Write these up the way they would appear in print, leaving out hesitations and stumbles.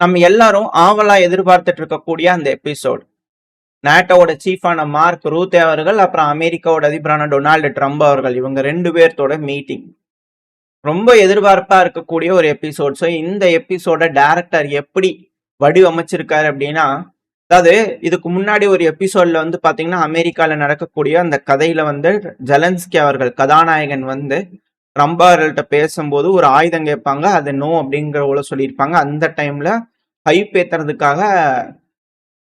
நம்ம எல்லாரும் ஆவலா எதிர்பார்த்துட்டு இருக்கக்கூடிய அந்த எபிசோட் நேட்டோட சீஃபான மார்க் ரூத்தே அவர்கள் அப்புறம் அமெரிக்காவோட அதிபரான டொனால்டு ட்ரம்ப் அவர்கள் இவங்க ரெண்டு பேர்த்தோட மீட்டிங் ரொம்ப எதிர்பார்ப்பா இருக்கக்கூடிய ஒரு எபிசோட். ஸோ இந்த எபிசோட டைரக்டர் எப்படி வடிவமைச்சிருக்காரு அப்படின்னா, அதாவது இதுக்கு முன்னாடி ஒரு எபிசோட்ல வந்து பாத்தீங்கன்னா அமெரிக்கால நடக்கக்கூடிய அந்த கதையில வந்து ஜெலன்ஸ்கி அவர்கள் கதாநாயகன் வந்து ட்ரம்ப் அவர்கள்ட்ட பேசும்போது ஒரு ஆயுதம் கேட்பாங்க, அது நோ அப்படிங்கிற சொல்லியிருப்பாங்க. அந்த டைம்ல ஹைப் ஏத்துறதுக்காக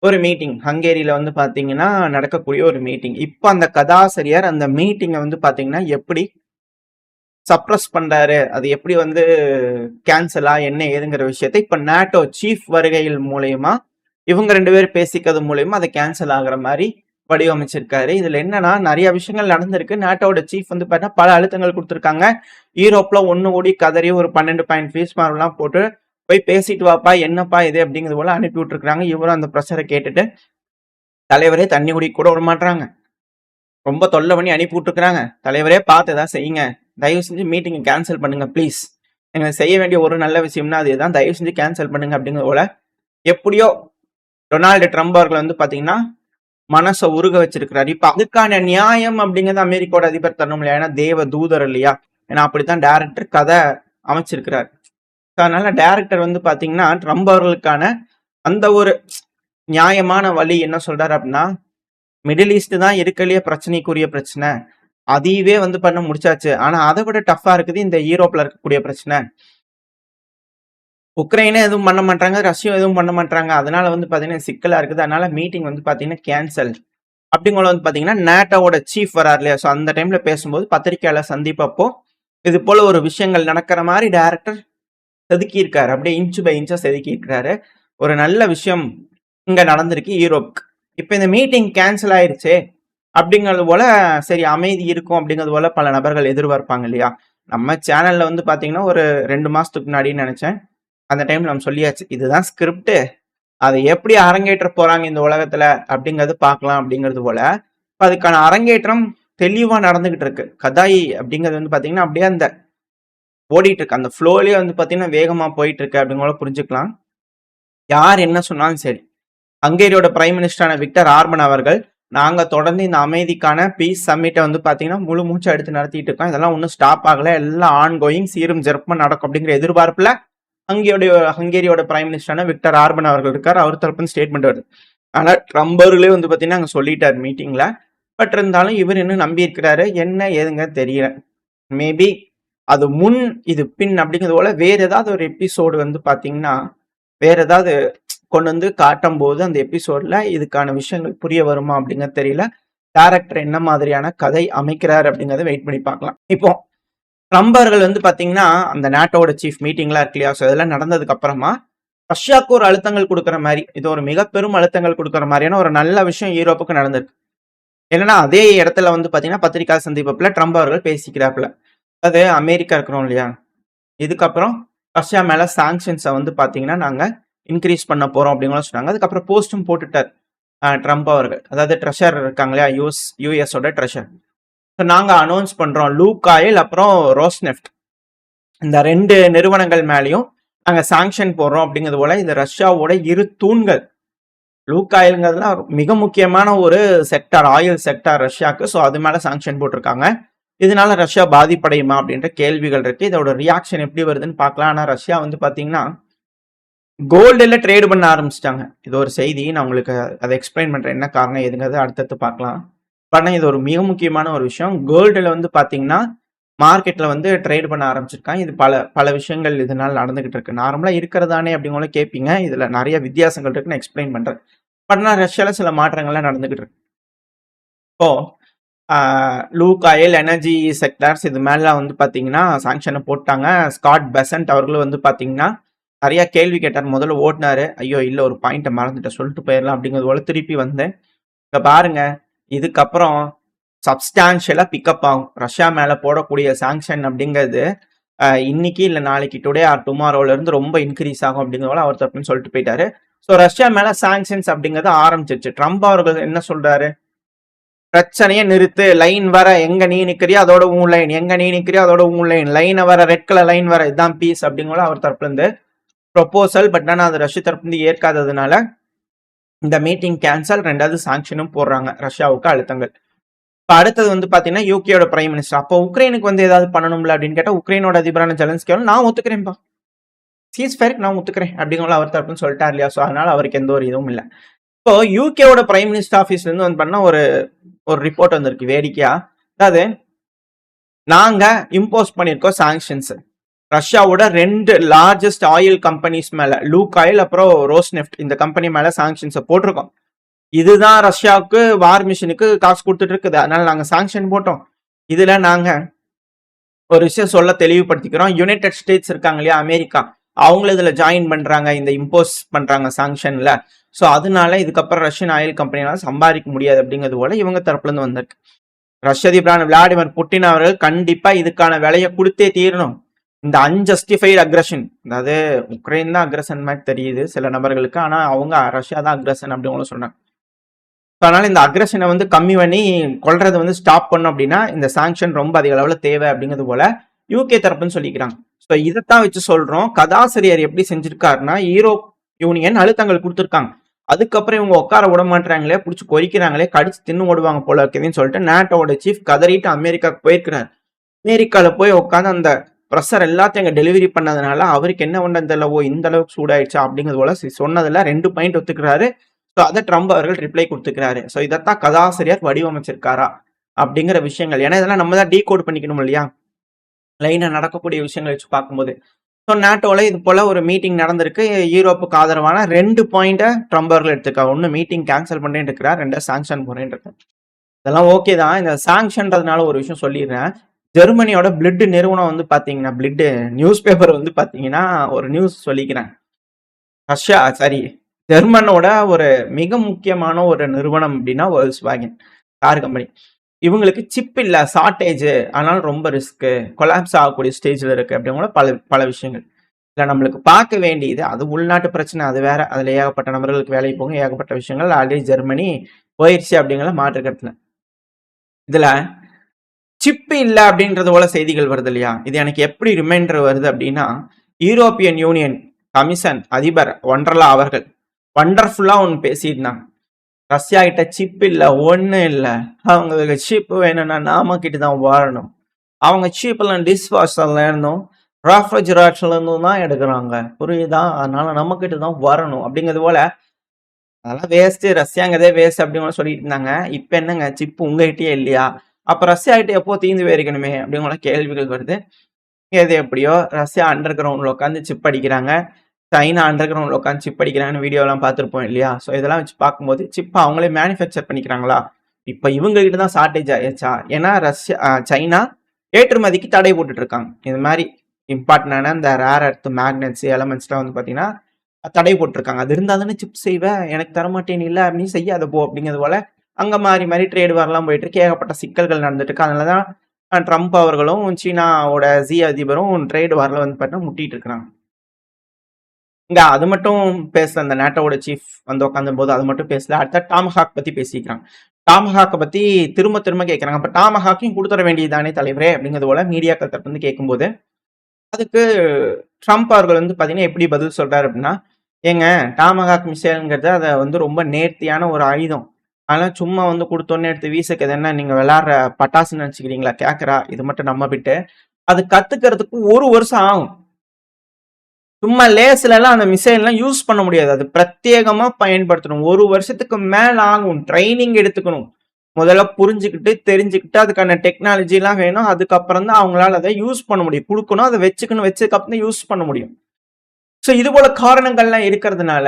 ஒரு மீட்டிங் ஹங்கேரியில வந்து பாத்தீங்கன்னா நடக்கக்கூடிய ஒரு மீட்டிங். இப்போ அந்த கதாசிரியர் அந்த மீட்டிங்கை வந்து பாத்தீங்கன்னா எப்படி சப்ரஸ் பண்றாரு, அது எப்படி வந்து கேன்சலா என்ன ஏதுங்கிற விஷயத்தை இப்ப நேட்டோ சீஃப் வருகையில் மூலயமா இவங்க ரெண்டு பேரும் பேசிக்கிறது மூலயமா அதை கேன்சல் ஆகுற மாதிரி வடிவமைச்சிருக்காரு. இதுல என்னன்னா நிறைய விஷயங்கள் நடந்திருக்கு. நேட்டோட சீஃப் வந்து பார்த்தீங்கன்னா பல அழுத்தங்கள் கொடுத்துருக்காங்க. யூரோப்ல ஒன்னு கூடி கதறி ஒரு 12 பாயிண்ட் ஃபீஸ் மார்லாம் போட்டு போய் பேசிட்டு வாப்பா என்னப்பா இது அப்படிங்கிறது போல அனுப்பி விட்டுருக்காங்க. இவரும் அந்த ப்ரெஷரை கேட்டுட்டு தலைவரே தண்ணி குடிக்க கூட விட மாட்டாங்க, ரொம்ப தொல்லை பண்ணி அனுப்பி விட்டுருக்காங்க. தலைவரே பார்த்து ஏதாவது செய்யுங்க, தயவு செஞ்சு மீட்டிங்கை கேன்சல் பண்ணுங்க ப்ளீஸ், எங்களுக்கு செய்ய வேண்டிய ஒரு நல்ல விஷயம்னா அதுதான், தயவு செஞ்சு கேன்சல் பண்ணுங்க அப்படிங்கிறது போல எப்படியோ டொனால்டு ட்ரம்ப் அவர்கள் வந்து பாத்தீங்கன்னா மனசை உருக வச்சிருக்கிறாரு. இப்ப அதுக்கான நியாயம் அப்படிங்கிறது அமெரிக்காவோட அதிபர் தரணும் இல்லையா, ஏன்னா தேவ தூதர் இல்லையா, ஏன்னா அப்படித்தான் டைரக்டர் கதை அமைச்சிருக்கிறார். அதனால டைரக்டர் வந்து பாத்தீங்கன்னா ட்ரம்ப் அவர்களுக்கான அந்த ஒரு நியாயமான வழி என்ன சொல்றாரு அப்படின்னா, மிடில் ஈஸ்ட் தான் இருக்கலையே பிரச்சனைக்குரிய பிரச்சனை, அதையவே வந்து பண்ண முடிச்சாச்சு, ஆனா அதை விட டஃபா இருக்குது இந்த யூரோப்ல இருக்கக்கூடிய பிரச்சனை. உக்ரைனே எதுவும் பண்ண மாட்டாங்க, ரஷ்யா எதுவும் பண்ண மாட்டாங்க, அதனால வந்து பாத்தீங்கன்னா சிக்கலா இருக்குது. அதனால மீட்டிங் வந்து பாத்தீங்கன்னா கேன்சல் அப்படிங்கிற வந்து பாத்தீங்கன்னா நேட்டோட சீஃப் வராரு இல்லையா, ஸோ அந்த டைம்ல பேசும்போது பத்திரிகையாளர் சந்திப்பப்போ இது போல ஒரு விஷயங்கள் நடக்கிற மாதிரி டைரக்டர் செதுக்கி இருக்காரு, அப்படியே இன்ச்சு பை இன்ச்சா செதுக்கி இருக்காரு. ஒரு நல்ல விஷயம் இங்க நடந்திருக்கு யூரோப்க்கு. இப்ப இந்த மீட்டிங் கேன்சல் ஆயிருச்சு அப்படிங்கிறது போல சரி அமைதி இருக்கும் அப்படிங்கிறது போல பல நபர்கள் எதிர்பார்ப்பாங்க இல்லையா. நம்ம சேனல்ல வந்து பாத்தீங்கன்னா ஒரு 2 மாசத்துக்கு முன்னாடின்னு நினைச்சேன், அந்த டைம்ல நம்ம சொல்லியாச்சு இதுதான் ஸ்கிரிப்ட், அதை எப்படி அரங்கேற்ற போறாங்க இந்த உலகத்துல அப்படிங்கிறது பார்க்கலாம் அப்படிங்கிறது போல அதுக்கான அரங்கேற்றம் தெளிவா நடந்துகிட்டு இருக்கு. கதாய் அப்படிங்கிறது வந்து பாத்தீங்கன்னா அப்படியே அந்த ஓடிட்டு இருக்கு, அந்த ஃப்ளோலயே வந்து பாத்தீங்கன்னா வேகமா போயிட்டு இருக்கு அப்படிங்கிற புரிஞ்சுக்கலாம். யார் என்ன சொன்னாலும் சரி, ஹங்கேரியோட பிரைம் மினிஸ்டரான விக்டர் ஆர்பன் அவர்கள் நாங்க தொடர்ந்து இந்த அமைதிக்கான பீஸ் சம்மிட்டை வந்து பாத்தீங்கன்னா முழு மூச்சா எடுத்து நடத்திட்டு இருக்கோம், இதெல்லாம் ஒன்றும் ஸ்டாப் ஆகல, எல்லாம் ஆன் கோயிங் சீரும் ஜெர்ப்பமா நடக்கும் அப்படிங்கிற எதிர்பார்ப்புல ஹங்கேரியோட பிரைம் மினிஸ்டரான விக்டர் ஆர்பன் அவர்கள் இருக்கார். அவர் தரப்பு ஸ்டேட்மெண்ட் வருது. ஆனா ட்ரம்ப் அவர்களே வந்து பாத்தீங்கன்னா அங்க சொல்லிட்டார் மீட்டிங்ல. பட் இருந்தாலும் இவர் இன்னும் நம்பி இருக்கிறாரு, என்ன ஏதுங்க தெரியல. மேபி அது முன் இது பின் அப்படிங்கிறது போல வேற ஏதாவது ஒரு எபிசோடு வந்து பாத்தீங்கன்னா வேற ஏதாவது கொண்டு வந்து காட்டும் போது அந்த எபிசோட்ல இதுக்கான விஷயங்கள் புரிய வருமா அப்படிங்கிறது தெரியல. டைரக்டர் என்ன மாதிரியான கதை அமைக்கிறார் அப்படிங்கறத வெயிட் பண்ணி பார்க்கலாம். இப்போ ட்ரம்ப் அவர்கள் வந்து பாத்தீங்கன்னா அந்த நேட்டோட சீஃப் மீட்டிங்லாம் இருக்கு இல்லையா, ஸோ இதெல்லாம் நடந்ததுக்கு அப்புறமா ரஷ்யாவுக்கு ஒரு அழுத்தங்கள் கொடுக்குற மாதிரி, இது ஒரு மிக பெரும் அழுத்தங்கள் கொடுக்குற மாதிரியான ஒரு நல்ல விஷயம் யூரோப்புக்கு நடந்திருக்கு. என்னன்னா அதே இடத்துல வந்து பாத்தீங்கன்னா பத்திரிகா சந்திப்புல ட்ரம்ப் அவர்கள் பேசிக்கிறாப்புல, அது அமெரிக்கா இருக்கிறோம் இல்லையா, இதுக்கப்புறம் ரஷ்யா மேல சாங்ஷன்ஸை வந்து பாத்தீங்கன்னா நாங்க இன்க்ரீஸ் பண்ண போறோம் அப்படிங்கிற சொன்னாங்க. அதுக்கப்புறம் போஸ்டும் போட்டுட்டார் ட்ரம்ப் அவர்கள், அதாவது ட்ரெஷர் இருக்காங்க இல்லையா, யூஎஸோட ட்ரெஷர், நாங்க அனௌன்ஸ் பண்றோம் லூக் ஆயில் அப்புறம் ரோஸ்நெஃப்ட் இந்த 2 நிறுவனங்கள் மேலேயும் நாங்க சாங்ஷன் போடுறோம் அப்படிங்கிறது போல. இது ரஷ்யாவோட இரு தூண்கள், லூக் ஆயில்ங்கிறதுல மிக முக்கியமான ஒரு செக்டார், ஆயில் செக்டார் ரஷ்யாவுக்கு. ஸோ அது மேல சாங்ஷன் போட்டிருக்காங்க. இதனால ரஷ்யா பாதிப்படையுமா அப்படின்ற கேள்விகள் இருக்கு. இதோட ரியாக்ஷன் எப்படி வருதுன்னு பார்க்கலாம். ஆனா ரஷ்யா வந்து பாத்தீங்கன்னா கோல்டுல ட்ரேட் பண்ண ஆரம்பிச்சிட்டாங்க. இது ஒரு செய்தி, நான் உங்களுக்கு அதை எக்ஸ்பிளைன் பண்றேன் என்ன காரணம் எதுங்கிறது அடுத்தடுத்து பார்க்கலாம். பண்ண இது ஒரு மிக முக்கியமான ஒரு விஷயம். கோல்டுல வந்து பாத்தீங்கன்னா மார்க்கெட்ல வந்து ட்ரேட் பண்ண ஆரம்பிச்சிருக்காங்க. இது பல பல விஷயங்கள் இதனால நடந்துகிட்டு இருக்கு. நார்மலா இருக்கிறதானே அப்படிங்கிற கேட்பீங்க, இதுல நிறைய வித்தியாசங்கள் இருக்கு, நான் எக்ஸ்பிளைன் பண்றேன். பட் நான் ரஷ்யால சில மாற்றங்கள்லாம் நடந்துகிட்டு இருக்கு. இப்போ லூக் ஆயில், எனர்ஜி செக்டார்ஸ் இது மேல வந்து பாத்தீங்கன்னா சாங்ஷனை போட்டாங்க. ஸ்காட் பெசன்ட் அவர்களும் வந்து பாத்தீங்கன்னா நிறைய கேள்வி கேட்டார். முதல்ல ஓட்டினாரு, ஐயோ இல்ல ஒரு பாயிண்ட்டை மறந்துட்டேன் சொல்லிட்டு போயிடலாம் அப்படிங்கிறது போல திருப்பி வந்தேன். இப்ப பாருங்க, இதுக்கப்புறம் சப்ஸ்டான்ஷியலா பிக்கப் ஆகும். ரஷ்யா மேல போடக்கூடிய சாங்ஷன் அப்படிங்கிறது இன்னைக்கு இல்ல நாளைக்கு டுடே ஆர் டுமாரோல இருந்து ரொம்ப இன்க்ரீஸ் ஆகும் அப்படிங்கிறத அவர் தப்புன்னு சொல்லிட்டு போயிட்டாரு. ஸோ ரஷ்யா மேல சாங்ஷன்ஸ் அப்படிங்கிறது ஆரம்பிச்சிருச்சு. ட்ரம்ப் அவர்கள் என்ன சொல்றாரு, பிரச்சனையை நிறுத்து, லைன் வர எங்க நீ நிக்கிறியோ அதோட உன் லைன், எங்க நீ நிக்கிறியோ அதோட உன் லைன், லைனை வர ரெட் கலர் லைன் வர இதுதான் பீஸ் அப்படிங்கிற அவர் தரப்புல இருந்து ப்ரொபோசல். பட் ஆனா அது ரஷ்ய தரப்பு வந்து ஏற்காததுனால இந்த மீட்டிங் கேன்சல். 2வது சாங்ஷனும் போடுறாங்க ரஷ்யாவுக்கு அழுத்தங்கள். இப்ப அடுத்தது வந்து பாத்தீங்கன்னா யூகேயோட பிரைம் மினிஸ்டர். அப்போ உக்ரைனுக்கு வந்து ஏதாவது பண்ணணும்ல அப்படின்னு கேட்டா உக்ரைனோட அதிபரான ஜெலன்ஸ்கி நான் ஒத்துக்கிறேன்ப்பா, சீஸ்ஃபயருக்கு நான் ஒத்துக்கிறேன் அப்படிங்கிற அவர் தரப்புன்னு சொல்லிட்டார் இல்லையா. ஸோ அதனால அவருக்கு எந்த ஒரு இதுவும் இல்லை. இப்போ யூகேவோட பிரைம் மினிஸ்டர் ஆஃபீஸ்ல இருந்து வந்து பண்ண ஒரு ரிப்போர்ட் வந்திருக்கு வேடிக்கையா. அதாவது நாங்க இம்போஸ் பண்ணிருக்கோம் சாங்ஷன்ஸ் ரஷ்யாவோட 2 லார்ஜஸ்ட் ஆயில் கம்பெனிஸ் மேல, லூக் ஆயில் அப்புறம் ரோஸ்நெஃப்ட், இந்த கம்பெனி மேல சாங்ஷன்ஸை போட்டிருக்கோம். இதுதான் ரஷ்யாவுக்கு வார் மிஷினுக்கு காசு கொடுத்துட்டு இருக்குது. அதனால நாங்க சாங்ஷன் போட்டோம். இதுல நாங்க ஒரு விஷயம் சொல்ல தெளிவுபடுத்திக்கிறோம். யுனைடெட் ஸ்டேட்ஸ் இருக்காங்க இல்லையா, அமெரிக்கா, அவங்களும் இதுல ஜாயின் பண்றாங்க, இந்த இம்போஸ் பண்றாங்க சாங்ஷன்ல. ஸோ அதனால இதுக்கப்புறம் ரஷ்யன் ஆயில் கம்பெனியால சம்பாதிக்க முடியாது அப்படிங்கிறது போல இவங்க தரப்புல இருந்து வந்திருக்கு. ரஷ்ய அதிபரான விளாடிமிர் புட்டின் அவர்கள் கண்டிப்பா இதுக்கான விலையை கொடுத்தே தீரணும். இந்த அன்ஜஸ்டிஃபைடு அக்ரஷன், அதாவது உக்ரைன் தான் அக்ரஷன் மாதிரி தெரியுது சில நபர்களுக்கு, ஆனா அவங்க ரஷ்யா தான் அக்ரஷன் அப்படின்னு சொல்றாங்க. அதனால இந்த அக்ரஷனை வந்து கம்மி பண்ணி கொள்றதை வந்து ஸ்டாப் பண்ணும் அப்படின்னா இந்த சாங்ஷன் ரொம்ப அதிக அளவுல தேவை அப்படிங்கிறது போல யூகே தரப்புன்னு சொல்லிக்கிறாங்க. ஸோ இதைத்தான் வச்சு சொல்றோம் கதாசிரியர் எப்படி செஞ்சிருக்காருன்னா, யூரோப் யூனியன் அழுத்தங்கள் கொடுத்துருக்காங்க. அதுக்கப்புறம் இவங்க உட்கார விட மாட்டாங்களே, பிடிச்சி கொறிக்கிறாங்களே, கடிச்சு தின்னு ஓடுவாங்க போல இருக்குதுன்னு சொல்லிட்டு நேட்டோட சீஃப் கதறிட்டு அமெரிக்காவுக்கு போயிருக்கிறார். அமெரிக்கால போய் உட்காந்து அந்த ப்ரெஷர் எல்லாத்தையும் அங்கே டெலிவரி பண்ணதுனால அவருக்கு என்ன பண்ணது தெரியல, இந்த அளவுக்கு சூடாயிடுச்சா அப்படிங்கிறது போல சொன்னதுல 2 பாயிண்ட் ஒத்துக்கிறாரு. ஸோ அதை ட்ரம்ப் அவர்கள் ரிப்ளை கொடுத்துக்கிறாரு. ஸோ இதைத்தான் கதாசிரியர் வடிவமைச்சிருக்காரா அப்படிங்கிற விஷயங்கள். ஏன்னா இதெல்லாம் நம்ம தான் டீகோட் பண்ணிக்கணும் இல்லையா, லைனா நடக்கக்கூடிய விஷயங்கள் வச்சு பார்க்கும்போது. ஸோ நேட்டோல இது போல ஒரு மீட்டிங் நடந்திருக்கு. யூரோப்புக்கு ஆதரவான 2 பாயிண்ட்டை ட்ரம்ப் அவர்கள் எடுத்துக்காரு. 1 மீட்டிங் கேன்சல் பண்ணேன்னு இருக்கிறார், 2 சாங்ஷன் போறேன்னு இருக்கு. இதெல்லாம் ஓகே தான். இந்த சாங்ஷன்றதுனால ஒரு விஷயம் சொல்லிடுறேன். ஜெர்மனியோட பிளிட் நிறுவனம் வந்து பாத்தீங்கன்னா, பிளிட் நியூஸ் பேப்பர் வந்து பாத்தீங்கன்னா ஒரு நியூஸ் சொல்லிக்கிறேன். ஜெர்மனோட ஒரு மிக முக்கியமான ஒரு நிறுவனம் அப்படின்னா வோல்க்ஸ்வாகன் கார் கம்பெனி. இவங்களுக்கு சிப் இல்ல, ஷார்டேஜ், அதனால ரொம்ப ரிஸ்க், கொலாப்ஸ் ஆகக்கூடிய ஸ்டேஜ்ல இருக்கு அப்படிங்கிற பல விஷயங்கள். இல்லை நம்மளுக்கு பார்க்க வேண்டியது அது உள்நாட்டு பிரச்சனை, அது வேற. அதுல ஏகப்பட்ட நபர்களுக்கு வேலை போகும், ஏகப்பட்ட விஷயங்கள் ஆல்ரெடி ஜெர்மனி போயிடுச்சு அப்படிங்கிற மாற்றுக்கிறதுல. இதுல சிப் இல்ல அப்படின்றது போல செய்திகள் வருது இல்லையா, இது எனக்கு எப்படி ரிமைண்டர் வருது அப்படின்னா, யூரோப்பியன் யூனியன் கமிஷன் அதிபர் ஒண்டர்லா அவர்கள் வண்டர்ஃபுல்லா ஒன்று பேசியிருந்தாங்க. ரஷ்யா கிட்ட சிப் இல்ல, ஒண்ணு இல்ல, அவங்களுக்கு சிப் வேணும்னா நாம கிட்ட தான் வரணும். அவங்க சிப் எல்லாம் டிஷ்வாஷர்ல இருந்தும் ரெஃப்ரிஜரேட்டர்ல இருந்தும் தான் எடுக்கிறாங்க, புரியுதா? அதனால நம்ம கிட்ட தான் வரணும் அப்படிங்கிறது போல. அதெல்லாம் வேஸ்ட், ரஷ்யாங்கதே வேஸ்ட் அப்படின்னு சொல்லிட்டு இருந்தாங்க. இப்ப என்னங்க சிப் உங்ககிட்டயே இல்லையா, அப்ப ரஷ்யா கிட்ட எப்போ தீர்ந்து போயிருக்கணுமே அப்படிங்கிற கேள்விகள் வருது. எது எப்படியோ ரஷ்யா அண்டர் கிரவுண்ட்ல உட்காந்து சிப் அடிக்கிறாங்க, சைனா அண்டர் கிரவுண்ட்ல உட்காந்து சிப் அடிக்கிறாங்கன்னு வீடியோலாம் பார்த்துருப்போம் இல்லையா. ஸோ இதெல்லாம் வச்சு பார்க்கும்போது சிப் அவங்களே மேனுஃபேக்சர் பண்ணிக்கிறாங்களா, இப்போ இவங்க கிட்ட தான் ஷார்டேஜ் ஆயிடுச்சா? ஏன்னா சைனா ஏற்றுமதிக்கு தடை போட்டுட்டு இருக்காங்க. இது மாதிரி இம்பார்ட்டன்டான இந்த ரேர் எர்த் மேக்னெட்ஸ் எலமெண்ட்ஸ்லாம் வந்து பார்த்தீங்கன்னா தடை போட்டிருக்காங்க. அது இருந்தால் தானே சிப் செய்வேன், எனக்கு தரமாட்டேன் இல்லை அப்படின்னு செய்யாத போ அப்படிங்கிறது போல அங்கே மாறி ட்ரேட் வரலாம் போயிட்டு இருக்கு, ஏகப்பட்ட சிக்கல்கள் நடந்துட்டு இருக்கு. அதனால தான் ட்ரம்ப் அவர்களும் சீனாவோட ஜி அதிபரும் ட்ரேட் வரல வந்து பார்த்தீங்கன்னா முட்டிட்டு இருக்கிறாங்க. இங்க அது மட்டும் பேசல, அந்த நேட்டோட சீஃப் வந்து உட்காந்தும் போது அது மட்டும் பேசல. அடுத்த டாமஹாக் பத்தி பேசிக்கிறாங்க. டாமஹாக்கை பத்தி திரும்ப கேட்கறாங்க. அப்ப டாமஹாக்கையும் கொடுத்துட வேண்டியதுதானே தலைவரே அப்படிங்கிறது போல மீடியாக்கள் தரப்பு வந்து கேட்கும்போது அதுக்கு ட்ரம்ப் அவர்கள் வந்து பாத்தீங்கன்னா எப்படி பதில் சொல்றாரு அப்படின்னா, ஏங்க டாமஹாக் மிசைல்ங்கிறது அதை வந்து ரொம்ப நேர்த்தியான ஒரு ஆயுதம், அதனால சும்மா வந்து கொடுத்தோன்னே எடுத்து வீசுக்கு என்ன நீங்க விளையாடுற பட்டாசுன்னு நினைச்சுக்கிறீங்களா, கேட்கறா. இது மட்டும் நம்ம விட்டு அது கத்துக்கிறதுக்கு 1 வருஷம் ஆகும். சும்மா லேஸ்ல எல்லாம் அந்த மிசைல் எல்லாம் யூஸ் பண்ண முடியாது, அது பிரத்யேகமா பயன்படுத்தணும். 1 வருஷத்துக்கு மேல ஆகும், ட்ரைனிங் எடுத்துக்கணும். முதல்ல புரிஞ்சுக்கிட்டு தெரிஞ்சுக்கிட்டு அதுக்கான டெக்னாலஜி எல்லாம் வேணும். அதுக்கப்புறம் தான் அவங்களால அதை யூஸ் பண்ண முடியும், கொடுக்கணும், அதை வச்சதுக்கப்புறம் தான் யூஸ் பண்ண முடியும். ஸோ இது போல காரணங்கள்லாம் இருக்கிறதுனால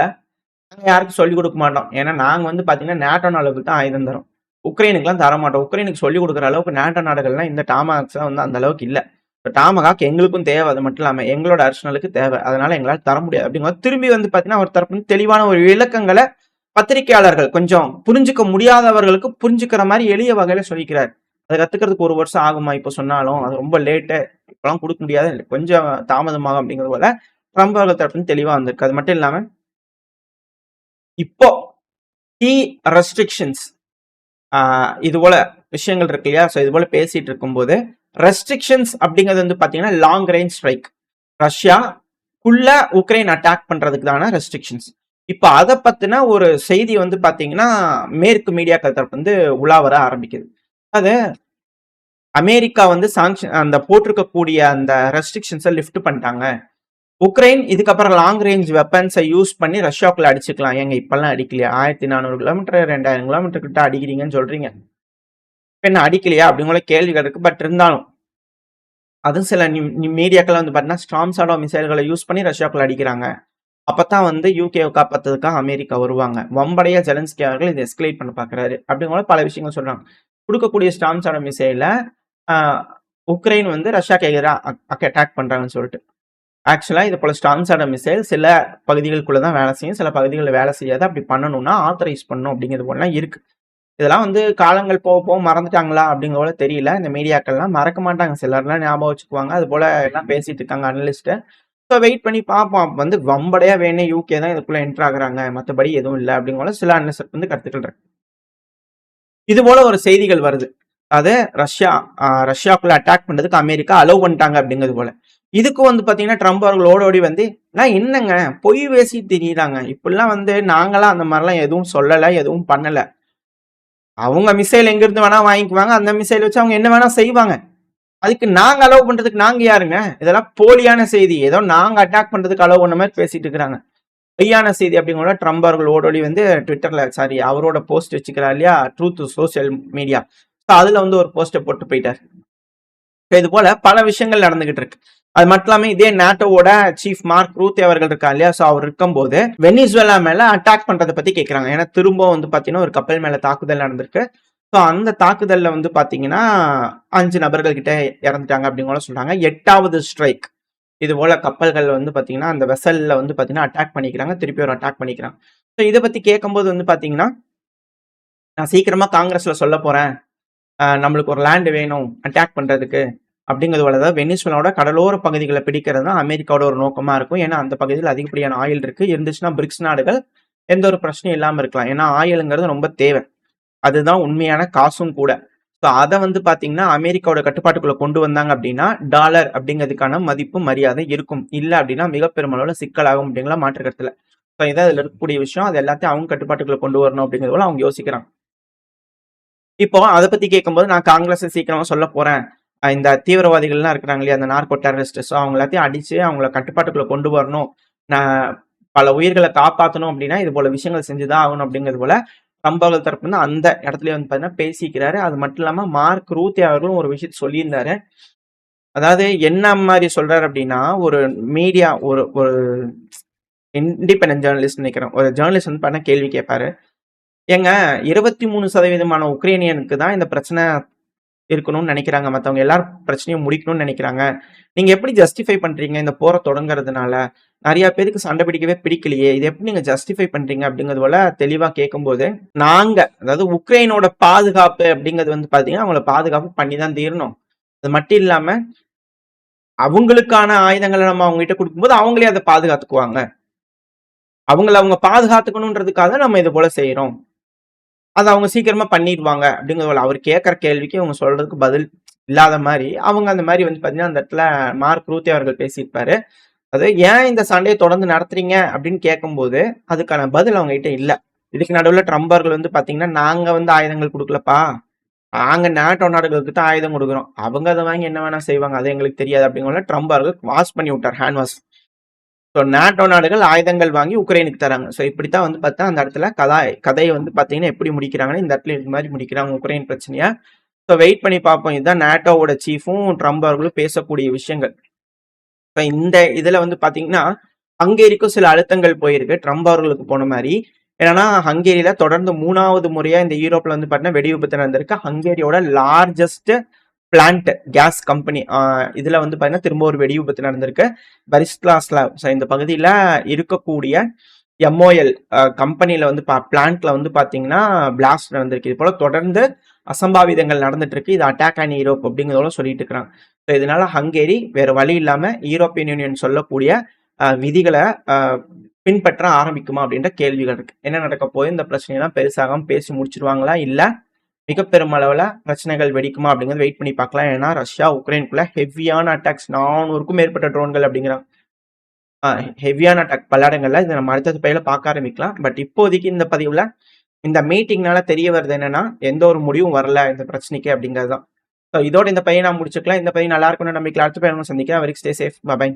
நாங்க யாருக்கும் சொல்லிக் கொடுக்க மாட்டோம். ஏன்னா நாங்க வந்து பாத்தீங்கன்னா நேட்டோ நாடுகளுக்கு தான் ஆயுதம் தரோம், உக்ரைனுக்குலாம் தர மாட்டோம். உக்ரைனுக்கு சொல்லிக் கொடுக்குற அளவுக்கு நேட்டோ நாடுகள்லாம் இந்த டாமஹாக்ஸ் வந்து அந்த அளவுக்கு இல்லை. டாமஹாக் எங்களுக்கும் தேவை, அது மட்டும் இல்லாம எங்களோட அரசனலுக்கு தேவை, அதனால எங்களால் தர முடியாது அப்படிங்கிறது திரும்பி வந்து பாத்தீங்கன்னா ஒரு தரப்பு தெளிவான ஒரு விளக்கங்களை பத்திரிகையாளர்கள் கொஞ்சம் புரிஞ்சுக்க முடியாதவர்களுக்கு புரிஞ்சுக்கிற மாதிரி எளிய வகையில சொல்லிக்கிறார். அதை கத்துக்கிறதுக்கு 1 வருஷம் ஆகுமா இப்ப சொன்னாலும், அது ரொம்ப லேட்டு, இப்பெல்லாம் கொடுக்க முடியாது, கொஞ்சம் தாமதமாகும் அப்படிங்கிறது போல ட்ரம்ப் அவர்கள் தரப்பு தெளிவா வந்திருக்கு. அது மட்டும் இல்லாம இப்போ ரெஸ்ட்ரிக்ஷன்ஸ் இது போல விஷயங்கள் இருக்கு இல்லையா. ஸோ இது போல பேசிட்டு இருக்கும்போது ரெஸ்ட்ரிக்ஷன்ஸ் அப்படிங்கிறது வந்து பாத்தீங்கன்னா லாங் ரேஞ்ச் ஸ்ட்ரைக், ரஷ்யா குள்ள உக்ரைன் அட்டாக் பண்றதுக்கான ரெஸ்ட்ரிக்ஷன்ஸ். இப்ப அத பத்தின ஒரு செய்தி வந்து பாத்தீங்கன்னா, மேற்கு மீடியாக்கள் தரப்பு வந்து உலா வர ஆரம்பிக்குது. அது அமெரிக்கா வந்து அந்த போட்டிருக்கக்கூடிய அந்த ரெஸ்ட்ரிக்ஷன்ஸ லிஃப்ட் பண்ணிட்டாங்க. உக்ரைன் இதுக்கப்புறம் லாங் ரேஞ்ச் வெப்பன்ஸை யூஸ் பண்ணி ரஷ்யாக்குள்ள அடிச்சுக்கலாம். ஏங்க இப்பெல்லாம் அடிக்கலையா? 1400 கிலோமீட்டர் 2000 கிலோமீட்டர் கிட்ட அடிக்கிறீங்கன்னு சொல்றீங்க. என்ன அடிக்கலையா? அப்படிங்கிற கேள்விகள் இருக்கு. பட் இருந்தாலும் அதுவும் சில மீடியாக்கள் வந்து பார்த்தீங்கன்னா ஸ்டார்ம் ஷாடோ மிசைல்களை யூஸ் பண்ணி ரஷ்யாக்குள்ள அடிக்கிறாங்க. அப்பதான் வந்து யூகேவை காப்பாத்துறதுக்காக அமெரிக்கா வருவாங்க. வம்படையா ஜெலன்ஸ்கி அவர்கள் இதை எஸ்கலேட் பண்ண பாக்குறாரு. அப்படிங்கிற பல விஷயங்கள் சொல்றாங்க. கொடுக்கக்கூடிய ஸ்டார்ம் ஷாடோ மிசைல உக்ரைன் வந்து ரஷ்யாக்கு எதிராக அட்டாக் பண்றாங்கன்னு சொல்லிட்டு. ஆக்சுவலா இது போல ஸ்டார்ம் ஷாடோ மிசைல் சில பகுதிகளுக்குள்ள தான் வேலை செய்யும், சில பகுதிகளில் வேலை செய்யாது. அப்படி பண்ணணும்னா ஆத்தரைஸ் பண்ணணும் அப்படிங்கிறது போலாம் இருக்கு. இதெல்லாம் வந்து காலங்கள் போக போக மறந்துட்டாங்களா அப்படிங்கிற போல தெரியல. இந்த மீடியாக்கள்லாம் மறக்க மாட்டாங்க. சிலர்லாம் ஞாபகம் வச்சுக்குவாங்க. அது போல எல்லாம் பேசிட்டு இருக்காங்க அனலிஸ்ட். ஸோ வெயிட் பண்ணி பார்ப்போம். வந்து வம்படையா வேணும் யூகே தான் இதுக்குள்ள என்டர் ஆகுறாங்க. மற்றபடி எதுவும் இல்லை அப்படிங்கிற சில அனலிஸ்ட் வந்து கருத்துக்கள் இருக்கு. இது போல ஒரு செய்திகள் வருது. அது ரஷ்யாக்குள்ள அட்டாக் பண்றதுக்கு அமெரிக்கா அலோவ் பண்ணிட்டாங்க அப்படிங்கிறது போல. இதுக்கு வந்து பாத்தீங்கன்னா ட்ரம்ப் அவர்கள் ஓடோடி வந்து நான் என்னங்க பொய் பேசி தெரியுறாங்க. இப்படிலாம் வந்து நாங்களாம் அந்த மாதிரிலாம் எதுவும் சொல்லல, எதுவும் பண்ணல. அவங்க மிசைல் எங்க இருந்து வேணா வாங்கிக்குவாங்க. அந்த மிசைல் வச்சு அவங்க என்ன வேணா செய்வாங்க. அதுக்கு நாங்க அலோவ் பண்றதுக்கு நாங்க யாருங்க? இதெல்லாம் போலியான செய்தி. ஏதோ நாங்க அட்டாக் பண்றதுக்கு அலோவ் பண்ண மாதிரி பேசிட்டு இருக்கிறாங்க. பொய்யான செய்தி அப்படிங்கிற ட்ரம்ப் அவர்கள் ஓடோடி வந்து ட்விட்டர்ல அவரோட போஸ்ட் வச்சுக்கிறார் இல்லையா, ட்ரூத் சோசியல் மீடியா, அதுல வந்து ஒரு போஸ்ட போட்டு போயிட்டார். இது போல பல விஷயங்கள் நடந்துகிட்டு இருக்கு. அது மட்டும் இல்லாம இதே நாட்டோட சீஃப் மார்க் ரூத்தே அவர்கள் இருக்கா இல்லையா, சோ அவர் இருக்கும்போது வெனிசுவேலா மேல அட்டாக் பண்றதை பத்தி கேட்கிறாங்க. ஏன்னா திரும்ப வந்து பாத்தீங்கன்னா ஒரு கப்பல் மேல தாக்குதல் நடந்திருக்கு. ஸோ அந்த தாக்குதல்ல வந்து பாத்தீங்கன்னா 5 நபர்கள் கிட்ட இறந்துட்டாங்க அப்படிங்கிற சொல்றாங்க. 8வது ஸ்ட்ரைக் இது போல கப்பல்கள் வந்து பாத்தீங்கன்னா அந்த வெசல்ல வந்து பாத்தீங்கன்னா அட்டாக் பண்ணிக்கிறாங்க, திருப்பி ஒரு அட்டாக் பண்ணிக்கிறாங்க. ஸோ இதை பத்தி கேட்கும்போது வந்து பாத்தீங்கன்னா நான் சீக்கிரமா காங்கிரஸ்ல சொல்ல போறேன், நம்மளுக்கு ஒரு லேண்ட் வேணும் அட்டாக் பண்றதுக்கு அப்படிங்கிறது போல. அதாவது வெனிசுவேலாவோட கடலோர பகுதிகளை பிடிக்கிறது தான் அமெரிக்காவோட ஒரு நோக்கமா இருக்கும். ஏன்னா அந்த பகுதியில் அதிகப்படியான ஆயில் இருக்கு. இருந்துச்சுன்னா பிரிக்ஸ் நாடுகள் எந்த ஒரு பிரச்சனையும் இல்லாம இருக்கலாம். ஏன்னா ஆயிலுங்கிறது ரொம்ப தேவை. அதுதான் உண்மையான காசும் கூட. ஸோ அதை வந்து பாத்தீங்கன்னா அமெரிக்காவோட கட்டுப்பாட்டுக்குள்ள கொண்டு வந்தாங்க அப்படின்னா டாலர் அப்படிங்கிறதுக்கான மதிப்பு மரியாதை இருக்கும். இல்லை அப்படின்னா மிக பெருமளவுல சிக்கலாகும் அப்படிங்கிற மாற்று கருத்துல. ஸோ இதான் இதுல இருக்கக்கூடிய விஷயம். அது எல்லாத்தையும் அவங்க கட்டுப்பாட்டுக்குள்ள கொண்டு வரணும் அப்படிங்கிறது போல அவங்க யோசிக்கிறாங்க. இப்போ அதை பத்தி கேட்கும்போது நான் காங்கிரஸ் சீக்கிரமா சொல்ல போறேன், இந்த தீவிரவாதிகள்லாம் இருக்கிறாங்க இல்லையா, அந்த நார்கோ டெரரிஸ்ட், அவங்க எல்லாத்தையும் அடிச்சு அவங்கள கட்டுப்பாட்டுக்குள்ள கொண்டு வரணும், நான் பல உயிர்களை காப்பாற்றணும் அப்படின்னா இது போல விஷயங்கள் செஞ்சுதான் ஆகணும் அப்படிங்கிறது போல சம்பவங்கள் தரப்பு வந்து அந்த இடத்துல வந்து பாத்தீங்கன்னா பேசிக்கிறாரு. அது மட்டும் இல்லாம மார்க் ரூத்தே அவர்களும் ஒரு விஷயத்த சொல்லியிருந்தாரு. அதாவது என்ன மாதிரி சொல்றாரு அப்படின்னா, ஒரு மீடியா ஒரு ஒரு இண்டிபெண்டன்ட் ஜேர்னலிஸ்ட் நினைக்கிறேன், ஒரு ஜேர்னலிஸ்ட் வந்து பண்ண கேள்வி கேட்பாரு. ஏங்க 23% உக்ரைனியனுக்கு தான் இந்த பிரச்சனை இருக்கணும்னு நினைக்கிறாங்க, மற்றவங்க எல்லாரும் பிரச்சனையும் முடிக்கணும்னு நினைக்கிறாங்க. நீங்க எப்படி ஜஸ்டிஃபை பண்றீங்க இந்த போரை தொடங்குறதுனால? நிறைய பேருக்கு சண்டை பிடிக்கவே பிடிக்கலையே, இது எப்படி நீங்க ஜஸ்டிஃபை பண்றீங்க அப்படிங்கிறது போல தெளிவா கேட்கும்போது, நாங்க அதாவது உக்ரைனோட பாதுகாப்பு அப்படிங்கிறது வந்து பாத்தீங்கன்னா அவங்கள பாதுகாப்பு பண்ணி தான் தீரணும். அது மட்டும் இல்லாம அவங்களுக்கான ஆயுதங்களை நம்ம அவங்க கிட்ட கொடுக்கும்போது அவங்களே அதை பாதுகாத்துக்குவாங்க. அவங்க பாதுகாத்துக்கணுன்றதுக்காக நம்ம இது போல செய்யறோம். அதை அவங்க சீக்கிரமா பண்ணிடுவாங்க அப்படிங்கிறது. அவர் கேட்கிற கேள்விக்கு அவங்க சொல்றதுக்கு பதில் இல்லாத மாதிரி அவங்க அந்த மாதிரி வந்து பாத்தீங்கன்னா அந்த இடத்துல மார்க் ரூத்தே அவர்கள் பேசியிருப்பாரு. அது ஏன் இந்த சண்டையை தொடர்ந்து நடத்துறீங்க அப்படின்னு கேட்கும்போது அதுக்கான பதில் அவங்க கிட்ட இல்ல. இதுக்கு நடுவுல ட்ரம்ப் அவர்கள் வந்து பாத்தீங்கன்னா நாங்க வந்து ஆயுதங்கள் கொடுக்கலப்பா, நாங்க நாட்டோ நாடுகளுக்கு தான் ஆயுதம் கொடுக்குறோம், அவங்க அதை வாங்கி என்ன வேணா செய்வாங்க, அது எங்களுக்கு தெரியாது அப்படிங்கிற ட்ரம்ப் அவர்கள் வாஷ் பண்ணி விட்டார், ஹேண்ட் வாஷ். ஸோ நாட்டோ நாடுகள் ஆயுதங்கள் வாங்கி உக்ரைனுக்கு தராங்க. ஸோ இப்படித்தான் வந்து பார்த்தா அந்த இடத்துல கதையை வந்து பார்த்தீங்கன்னா எப்படி முடிக்கிறாங்கன்னு இந்த இடத்துல இது மாதிரி முடிக்கிறாங்க உக்ரைன் பிரச்சனையா. ஸோ வெயிட் பண்ணி பார்ப்போம். இதுதான் நாட்டோவோட சீஃபும் ட்ரம்ப் அவர்களும் பேசக்கூடிய விஷயங்கள். ஸோ இந்த இதில் வந்து பார்த்தீங்கன்னா ஹங்கேரிக்கும் சில அழுத்தங்கள் போயிருக்கு ட்ரம்ப் அவர்களுக்கு போன மாதிரி. ஏன்னா ஹங்கேரியில தொடர்ந்து 3வது முறையா இந்த யூரோப்ல வந்து பார்த்தீங்கன்னா வெடி விபத்து நடந்திருக்கு. ஹங்கேரியோட லார்ஜஸ்ட் பிளான்ட் கேஸ் கம்பெனி இதுல வந்து பாத்தீங்கன்னா திரும்ப ஒரு வெடி விபத்து நடந்திருக்கு பரிஸ்லாஸ்ல. இந்த பகுதியில இருக்கக்கூடிய எம்ஓஎல் கம்பெனில வந்து பிளான்ட்ல வந்து பாத்தீங்கன்னா பிளாஸ்ட் நடந்திருக்கு. இது போல தொடர்ந்து அசம்பாவிதங்கள் நடந்துட்டு இருக்கு. இது அட்டாக் ஆன் யூரோப் அப்படிங்கிறதோட சொல்லிட்டு இருக்கிறாங்க. ஸோ இதனால ஹங்கேரி வேற வழி இல்லாம யூரோப்பியன் யூனியன் சொல்லக்கூடிய விதிகளை பின்பற்ற ஆரம்பிக்குமா அப்படின்ற கேள்விகள் இருக்கு. என்ன நடக்க போகுது, இந்த பிரச்சனையெல்லாம் பெருசாகாம பேசி முடிச்சிருவாங்களா, இல்ல மிக பெருமளவுல பிரச்சனைகள் வெடிக்குமா அப்படிங்கிறது வெயிட் பண்ணி பார்க்கலாம். ஏன்னா ரஷ்யா உக்ரைனுக்குள்ள ஹெவியான அட்டாக்ஸ் 400க்கும் மேற்பட்ட ட்ரோன்கள் அப்படிங்கிறாங்க. ஹெவியான அட்டாக் பல இடங்கள்ல. இத நம்ம அடுத்தடுத்த பதிவுல பார்க்க ஆரம்பிக்கலாம். பட் இப்போதைக்கு இந்த பதிவுல இந்த மீட்டிங்னால தெரிய வருது என்னன்னா, எந்த ஒரு முடிவும் வரல இந்த பிரச்சனைக்கு அப்படிங்கிறது தான். ஸோ இதோட இந்த பதிவை நான் முடிச்சுக்கலாம். இந்த பதிவு நல்லா இருக்கும்னு நம்பிக்கையில அடுத்த பதிவுல சந்திக்கிறேன். வரைக்கும் ஸ்டே சேஃப். பாய்.